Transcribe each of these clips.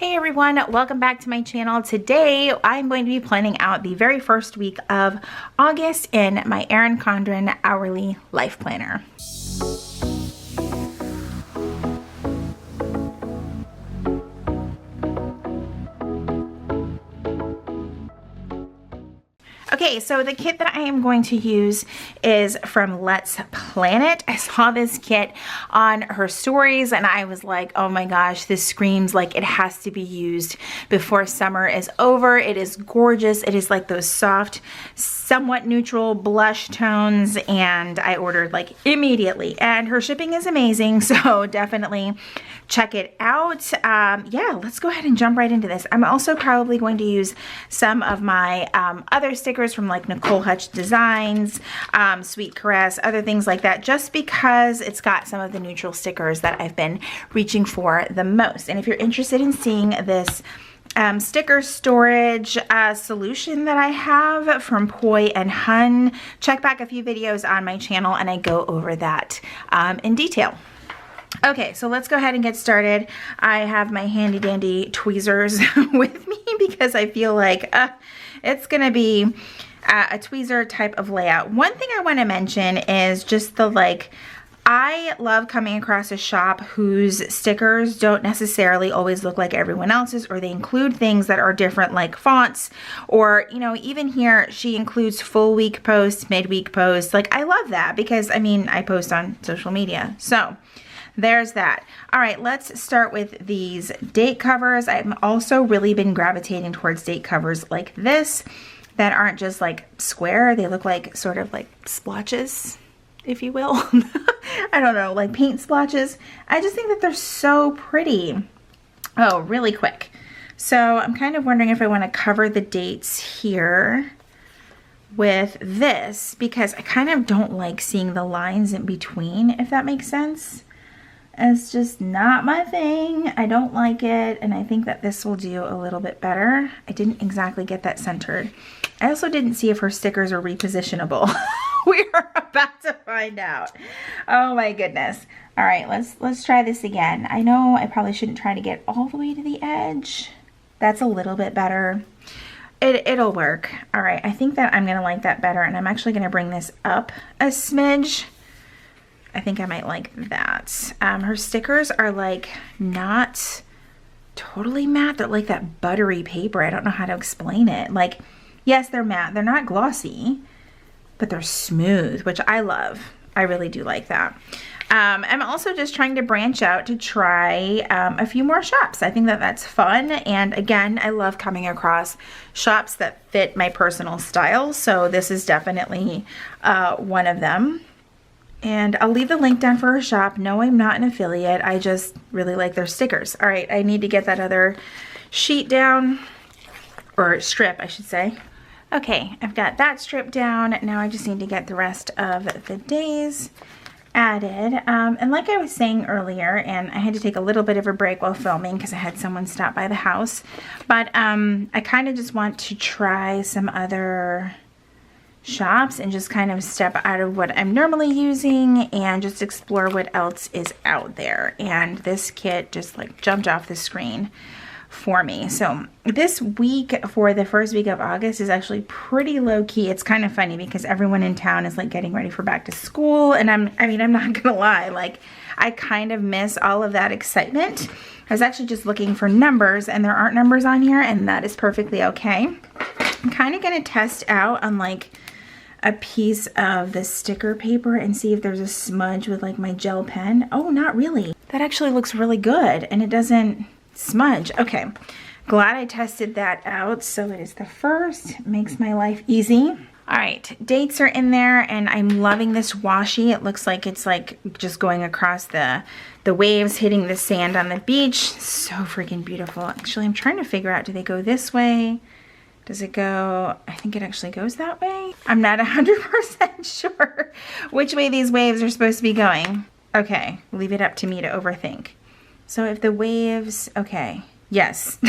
Hey everyone, welcome back to my channel. Today I'm going to be planning out the very first week of August in my Erin Condren hourly life planner. Okay, so the kit that I am going to use is from Let's Plan It. I saw this kit on her stories and I was like, oh my gosh, this screams like it has to be used before summer is over. It is gorgeous. It is like those soft, somewhat neutral blush tones, and I ordered like immediately, and her shipping is amazing, so definitely check it out. Yeah, let's go ahead and jump right into this. I'm also probably going to use some of my other stickers from like Nicole Hutch Designs, Sweet Caress, other things like that, just because it's got some of the neutral stickers that I've been reaching for the most. And if you're interested in seeing this sticker storage solution that I have from Poi and Hun, check back a few videos on my channel and I go over that in detail. Okay, so let's go ahead and get started. I have my handy dandy tweezers with me because I feel like it's gonna be a tweezer type of layout. One thing I want to mention is just the I love coming across a shop whose stickers don't necessarily always look like everyone else's, or they include things that are different, like fonts, or, you know, even here she includes full week posts, midweek posts. Like, I love that because, I mean, I post on social media. So there's that. All right, let's start with these date covers. I've also really been gravitating towards date covers like this that aren't just like square. They look like sort of like splotches, if you will. I don't know, like paint splotches. I just think that they're so pretty. Oh, really quick. So I'm kind of wondering if I want to cover the dates here with this, because I kind of don't like seeing the lines in between, if that makes sense. It's just not my thing. I don't like it, and I think that this will do a little bit better. I didn't exactly get that centered. I also didn't see if her stickers are repositionable. We are about to find out. Oh my goodness. All right, let's try this again. I know I probably shouldn't try to get all the way to the edge. That's a little bit better. It'll work. All right, I think that I'm gonna like that better, and I'm actually gonna bring this up a smidge. I think I might like that. Her stickers are like not totally matte. They're like that buttery paper. I don't know how to explain it. Like, yes, they're matte. They're not glossy, but they're smooth, which I love. I really do like that. I'm also just trying to branch out to try a few more shops. I think that that's fun. And again, I love coming across shops that fit my personal style. So this is definitely one of them. And I'll leave the link down for her shop. No, I'm not an affiliate. I just really like their stickers. All right, I need to get that other sheet down, or strip, I should say. Okay, I've got that strip down. Now I just need to get the rest of the days added. And like I was saying earlier, and I had to take a little bit of a break while filming because I had someone stop by the house, but I kind of just want to try some other shops and just kind of step out of what I'm normally using and just explore what else is out there. And this kit just like jumped off the screen for me. So this week, for the first week of August, is actually pretty low key. It's kind of funny because everyone in town is like getting ready for back to school, and I'm not gonna lie, like I kind of miss all of that excitement. I was actually just looking for numbers and there aren't numbers on here, and that is perfectly okay. I'm kind of gonna test out on like a piece of the sticker paper and see if there's a smudge with like my gel pen. Oh, not really. That actually looks really good and it doesn't smudge. Okay, glad I tested that out. So it is the first, makes my life easy. All right, dates are in there and I'm loving this washi. It looks like it's like just going across the waves, hitting the sand on the beach. So freaking beautiful. Actually, I'm trying to figure out, do they go this way? Does it go, I think it actually goes that way. I'm not 100% sure which way these waves are supposed to be going. Okay, leave it up to me to overthink. So if the waves, okay, yes. Why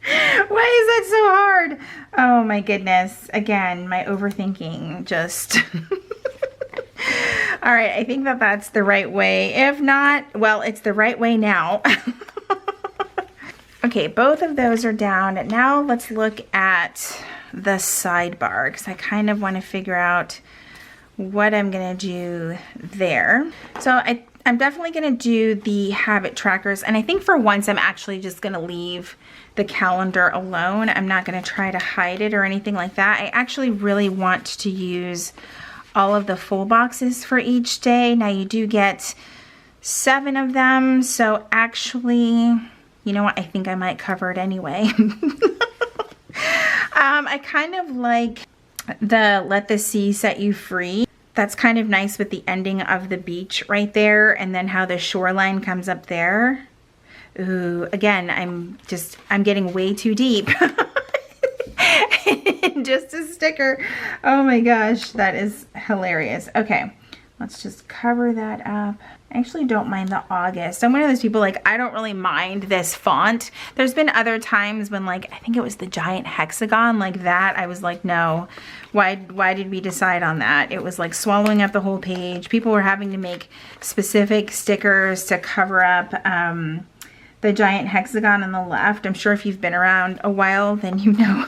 is that so hard? Oh my goodness. Again, my overthinking just. All right, I think that that's the right way. If not, well, it's the right way now. Okay, both of those are down. Now let's look at the sidebar because I kind of want to figure out what I'm gonna do there. So I'm definitely gonna do the habit trackers, and I think for once I'm actually just gonna leave the calendar alone. I'm not gonna try to hide it or anything like that. I actually really want to use all of the full boxes for each day. Now you do get 7 of them, so actually, you know what, I think I might cover it anyway. I kind of like the Let the Sea Set You Free. That's kind of nice with the ending of the beach right there, and then how the shoreline comes up there. Ooh, again, I'm getting way too deep. Just a sticker. Oh my gosh, that is hilarious. Okay, let's just cover that up. I actually don't mind the August. I'm one of those people, like, I don't really mind this font. There's been other times when, like, I think it was the giant hexagon, like that. I was like, no, why did we decide on that? It was like swallowing up the whole page. People were having to make specific stickers to cover up the giant hexagon on the left. I'm sure if you've been around a while, then you know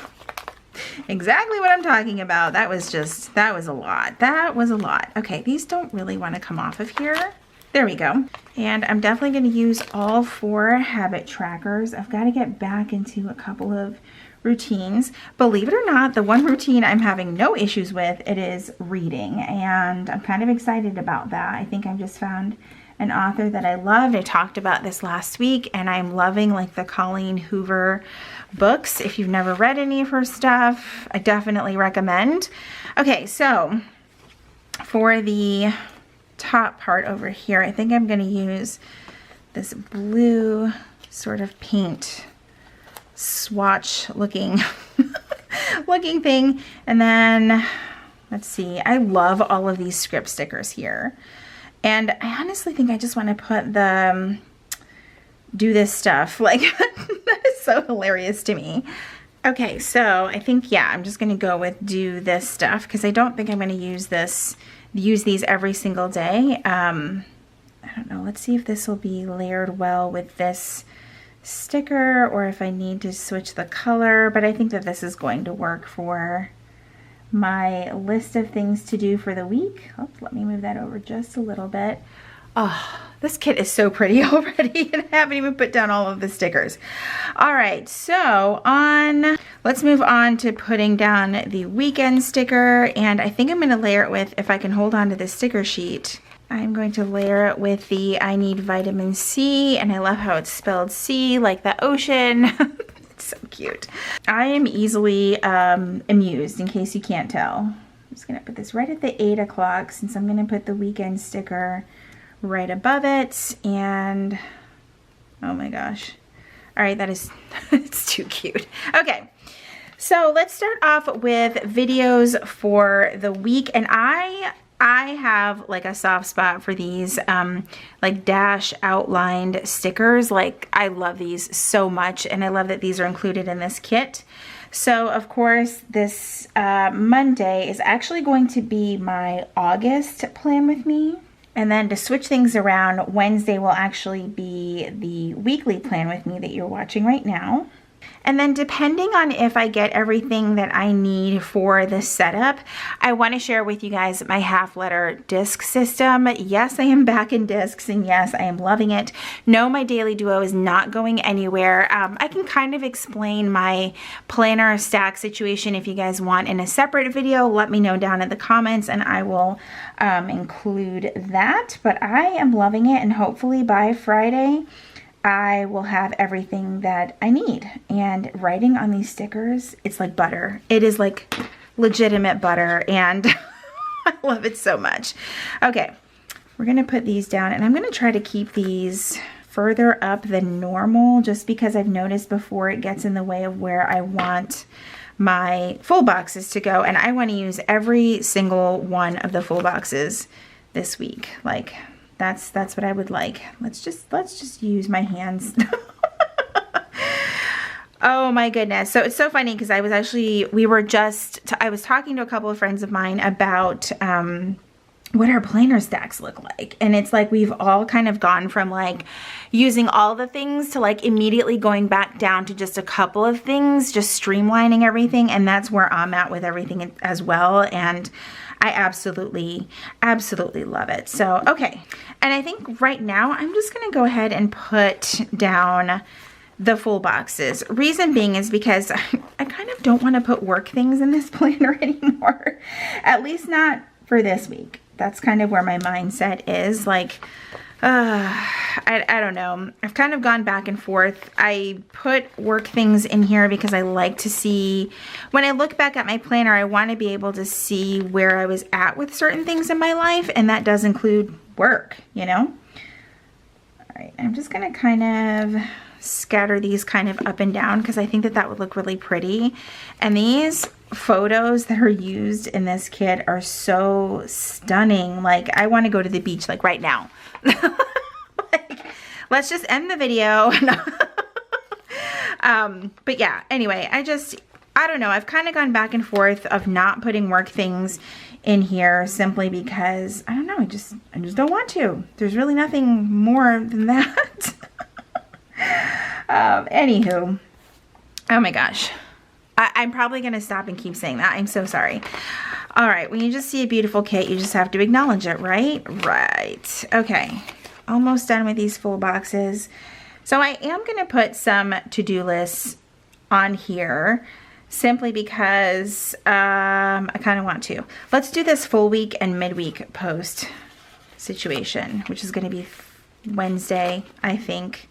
exactly what I'm talking about. That was a lot. That was a lot. Okay, these don't really want to come off of here. There we go. And I'm definitely going to use all 4 habit trackers. I've got to get back into a couple of routines. Believe it or not, the one routine I'm having no issues with, it is reading. And I'm kind of excited about that. I think I've just found an author that I love. I talked about this last week, and I'm loving like the Colleen Hoover books. If you've never read any of her stuff, I definitely recommend. Okay, so for the top part over here, I think I'm going to use this blue sort of paint swatch looking looking thing. And then let's see, I love all of these script stickers here. And I honestly think I just want to put the do this stuff. Like, that is so hilarious to me. Okay, so I think, yeah, I'm just going to go with do this stuff because I don't think I'm going to use these every single day. I don't know. Let's see if this will be layered well with this sticker or if I need to switch the color. But I think that this is going to work for my list of things to do for the week. Oh, let me move that over just a little bit. Oh, this kit is so pretty already, and I haven't even put down all of the stickers. All right, so let's move on to putting down the weekend sticker, and I think I'm going to layer it with, if I can hold on to this sticker sheet, I'm going to layer it with the I need vitamin C, and I love how it's spelled C, like the ocean. It's so cute. I am easily amused, in case you can't tell. I'm just going to put this right at the 8 o'clock, since I'm going to put the weekend sticker right above it, and oh my gosh. All right, that is, it's too cute. Okay, so let's start off with videos for the week, and I have like a soft spot for these like dash outlined stickers. Like, I love these so much, and I love that these are included in this kit. So of course this Monday is actually going to be my August plan with me. And then to switch things around, Wednesday will actually be the weekly plan with me that you're watching right now. And then depending on if I get everything that I need for the setup, I want to share with you guys my half-letter disc system. Yes, I am back in discs, and yes, I am loving it. No, my daily duo is not going anywhere. I can kind of explain my planner stack situation if you guys want in a separate video. Let me know down in the comments, and I will include that. But I am loving it, and hopefully by Friday, I will have everything that I need. And writing on these stickers, it's like butter. It is like legitimate butter, and I love it so much. Okay, we're gonna put these down, and I'm gonna try to keep these further up than normal, just because I've noticed before it gets in the way of where I want my full boxes to go, and I want to use every single one of the full boxes this week. Like, that's what I would like. Let's just use my hands. Oh my goodness. So it's so funny because I was talking to a couple of friends of mine about what our planner stacks look like. And it's like we've all kind of gone from like using all the things to like immediately going back down to just a couple of things, just streamlining everything. And that's where I'm at with everything as well. And I absolutely love it. So, okay. And I think right now I'm just going to go ahead and put down the full boxes. Reason being is because I kind of don't want to put work things in this planner anymore. At least not for this week. That's kind of where my mindset is. Like, I don't know. I've kind of gone back and forth. I put work things in here because I like to see, when I look back at my planner, I want to be able to see where I was at with certain things in my life. And that does include work, you know? All right, I'm just going to kind of scatter these kind of up and down because I think that that would look really pretty. And these photos that are used in this kit are so stunning. Like, I want to go to the beach like right now. Like, let's just end the video. But yeah, anyway, I don't know. I've kind of gone back and forth of not putting work things in here simply because I don't know. I just don't want to. There's really nothing more than that. Anywho, oh my gosh. I'm probably going to stop and keep saying that. I'm so sorry. All right. When you just see a beautiful kit, you just have to acknowledge it, right? Right. Okay. Almost done with these full boxes. So I am going to put some to-do lists on here simply because I kind of want to. Let's do this full week and midweek post situation, which is going to be Wednesday, I think,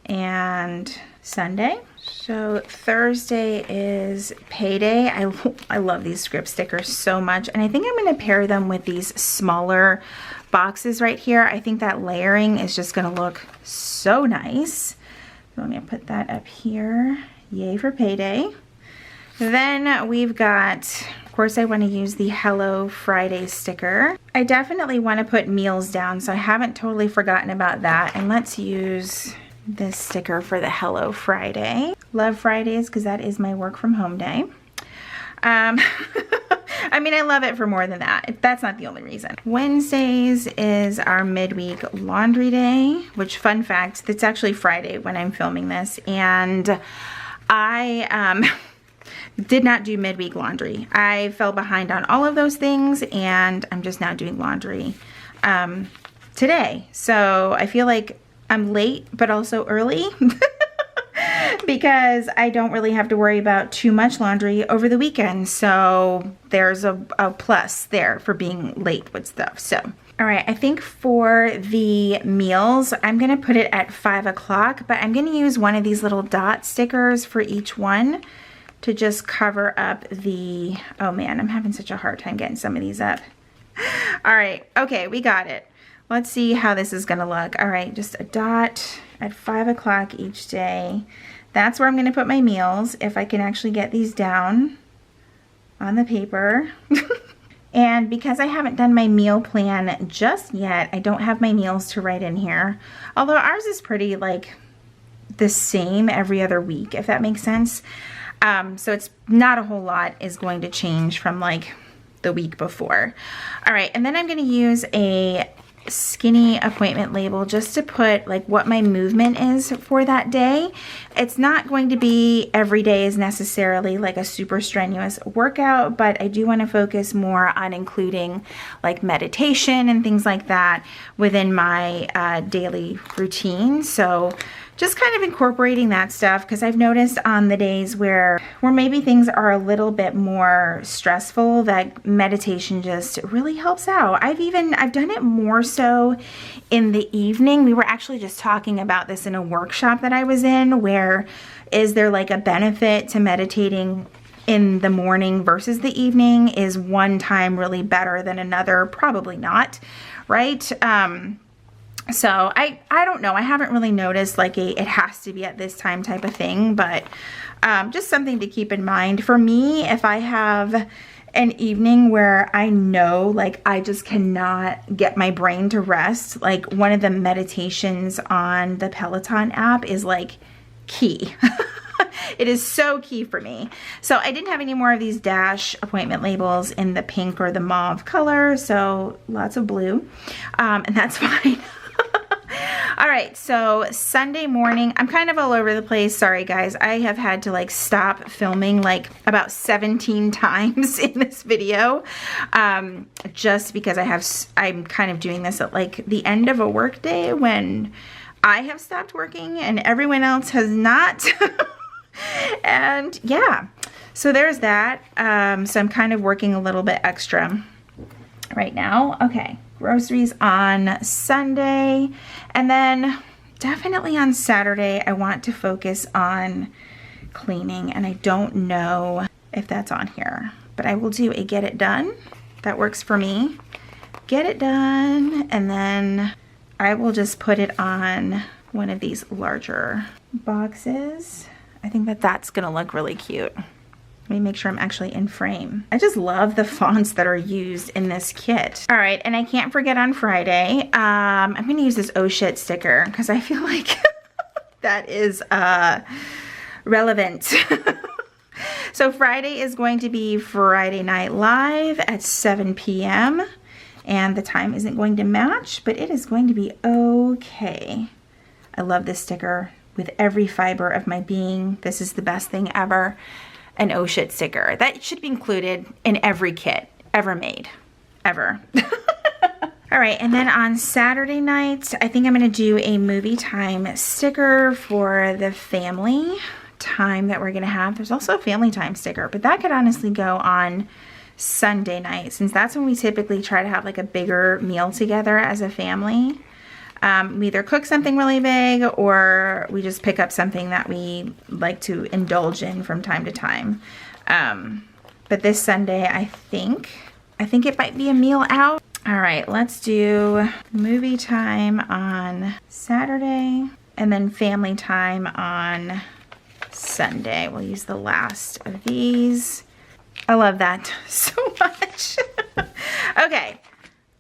and Sunday. So Thursday is payday. I love these script stickers so much. And I think I'm going to pair them with these smaller boxes right here. I think that layering is just going to look so nice. So let me put that up here. Yay for payday. Then we've got, of course, I want to use the Hello Friday sticker. I definitely want to put meals down, so I haven't totally forgotten about that. And let's use this sticker for the Hello Friday. Love Fridays because that is my work from home day. I mean, I love it for more than that. That's not the only reason. Wednesdays is our midweek laundry day, which, fun fact, it's actually Friday when I'm filming this. And I did not do midweek laundry. I fell behind on all of those things and I'm just now doing laundry today. So I feel like I'm late, but also early because I don't really have to worry about too much laundry over the weekend. So there's a plus there for being late with stuff. So, all right, I think for the meals, I'm going to put it at 5 o'clock, but I'm going to use one of these little dot stickers for each one to just cover up the, oh man, I'm having such a hard time getting some of these up. All right, okay, we got it. Let's see how this is gonna look. All right, just a dot at 5 o'clock each day. That's where I'm gonna put my meals, if I can actually get these down on the paper. And because I haven't done my meal plan just yet, I don't have my meals to write in here. Although ours is pretty like the same every other week, if that makes sense. So it's not a whole lot is going to change from like the week before. All right, and then I'm gonna use a skinny appointment label just to put like what my movement is for that day. It's not going to be every day is necessarily like a super strenuous workout, but I do want to focus more on including like meditation and things like that within my daily routine. So just kind of incorporating that stuff, because I've noticed on the days where maybe things are a little bit more stressful, that meditation just really helps out. I've done it more so in the evening. We were actually just talking about this in a workshop that I was in, where is there like a benefit to meditating in the morning versus the evening? Is one time really better than another? Probably not, right? So I don't know. I haven't really noticed like it has to be at this time type of thing, but just something to keep in mind. For me, if I have an evening where I know like I just cannot get my brain to rest, like one of the meditations on the Peloton app is like key. It is so key for me. So I didn't have any more of these Dash appointment labels in the pink or the mauve color, so lots of blue, and that's fine. All right, so Sunday morning, I'm kind of all over the place. Sorry guys, I have had to like stop filming like about 17 times in this video, just because I'm kind of doing this at like the end of a work day when I have stopped working and everyone else has not. And yeah, so there's that. So I'm kind of working a little bit extra right now. Okay. Groceries on Sunday, and then definitely on Saturday I want to focus on cleaning, and I don't know if that's on here, but I will do a get it done. That works for me. Get it done, and then I will just put it on one of these larger boxes. I think that that's gonna look really cute. Let me make sure I'm actually in frame. I just love the fonts that are used in this kit. All right, and I can't forget on Friday, I'm gonna use this oh shit sticker because I feel like that is relevant. So Friday is going to be Friday Night Live at 7 p.m. and the time isn't going to match, but it is going to be okay. I love this sticker with every fiber of my being. This is the best thing ever. An oh shit sticker. That should be included in every kit ever made, ever. All right, and then on Saturday night, I think I'm gonna do a movie time sticker for the family time that we're gonna have. There's also a family time sticker, but that could honestly go on Sunday night, since that's when we typically try to have like a bigger meal together as a family. We either cook something really big or we just pick up something that we like to indulge in from time to time. But this Sunday, I think it might be a meal out. All right, let's do movie time on Saturday and then family time on Sunday. We'll use the last of these. I love that so much. Okay,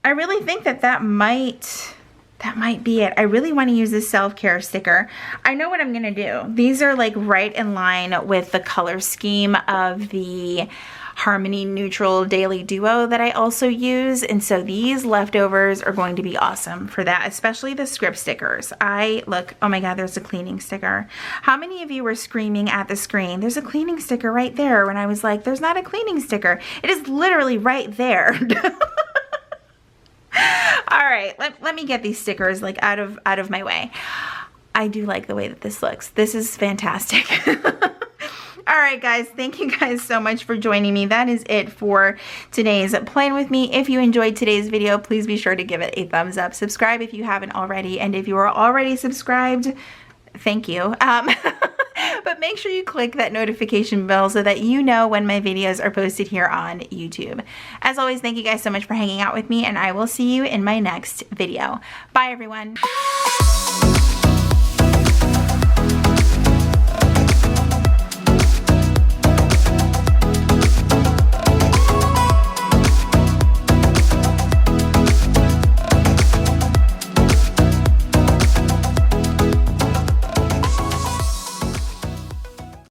I really think that might be it. I really want to use this self-care sticker. I know what I'm gonna do. These are like right in line with the color scheme of the Harmony Neutral Daily Duo that I also use, and so these leftovers are going to be awesome for that, especially the script stickers. Look, oh my god, there's a cleaning sticker. How many of you were screaming at the screen, there's a cleaning sticker right there, when I was like, there's not a cleaning sticker. It is literally right there. All right, let me get these stickers like out of my way. I do like the way that this looks. This is fantastic. All right, guys, thank you guys so much for joining me. That is it for today's Plan With Me. If you enjoyed today's video, please be sure to give it a thumbs up. Subscribe if you haven't already, and if you are already subscribed, thank you. But make sure you click that notification bell so that you know when my videos are posted here on YouTube. As always, thank you guys so much for hanging out with me, and I will see you in my next video. Bye, everyone.